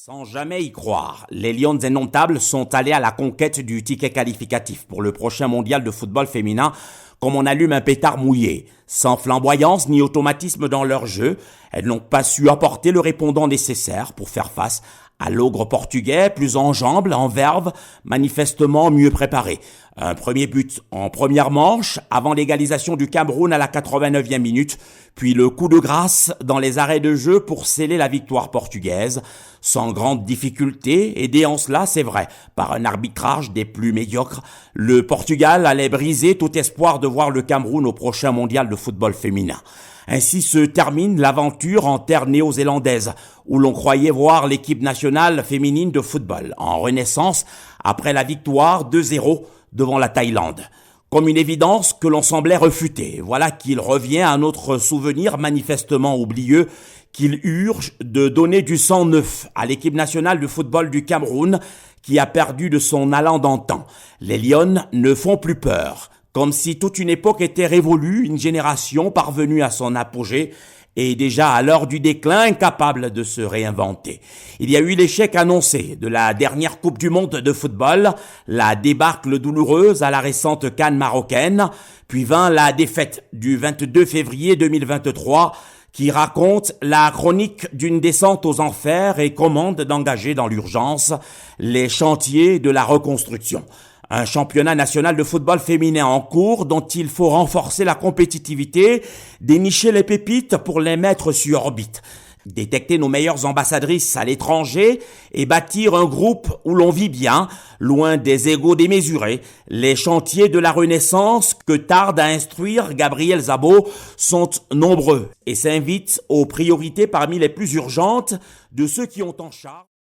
Sans jamais y croire, les Lions indomptables sont allés à la conquête du ticket qualificatif pour le prochain mondial de football féminin comme on allume un pétard mouillé. Sans flamboyance ni automatisme dans leur jeu, elles n'ont pas su apporter le répondant nécessaire pour faire face à l'ogre portugais, plus enjambe, en verve, manifestement mieux préparé. Un premier but en première manche, avant l'égalisation du Cameroun à la 89e minute, puis le coup de grâce dans les arrêts de jeu pour sceller la victoire portugaise, sans grande difficulté, aidé en cela, c'est vrai, par un arbitrage des plus médiocres. Le Portugal allait briser tout espoir de voir le Cameroun au prochain mondial de football féminin. Ainsi se termine l'aventure en terre néo-zélandaise, où l'on croyait voir l'équipe nationale féminine de football en renaissance après la victoire 2-0 devant la Thaïlande. Comme une évidence que l'on semblait refuter, voilà qu'il revient à notre souvenir manifestement oublieux qu'il urge de donner du sang neuf à l'équipe nationale de football du Cameroun qui a perdu de son allant d'antan. Les Lions ne font plus peur. Comme si toute une époque était révolue, une génération parvenue à son apogée et déjà à l'heure du déclin incapable de se réinventer. Il y a eu l'échec annoncé de la dernière Coupe du Monde de football, la débâcle douloureuse à la récente CAN marocaine, puis vint la défaite du 22 février 2023 qui raconte la chronique d'une descente aux enfers et commande d'engager dans l'urgence les chantiers de la reconstruction. Un championnat national de football féminin en cours dont il faut renforcer la compétitivité, dénicher les pépites pour les mettre sur orbite, détecter nos meilleures ambassadrices à l'étranger et bâtir un groupe où l'on vit bien, loin des égos démesurés. Les chantiers de la Renaissance que tarde à instruire Gabriel Szabo sont nombreux et s'invitent aux priorités parmi les plus urgentes de ceux qui ont en charge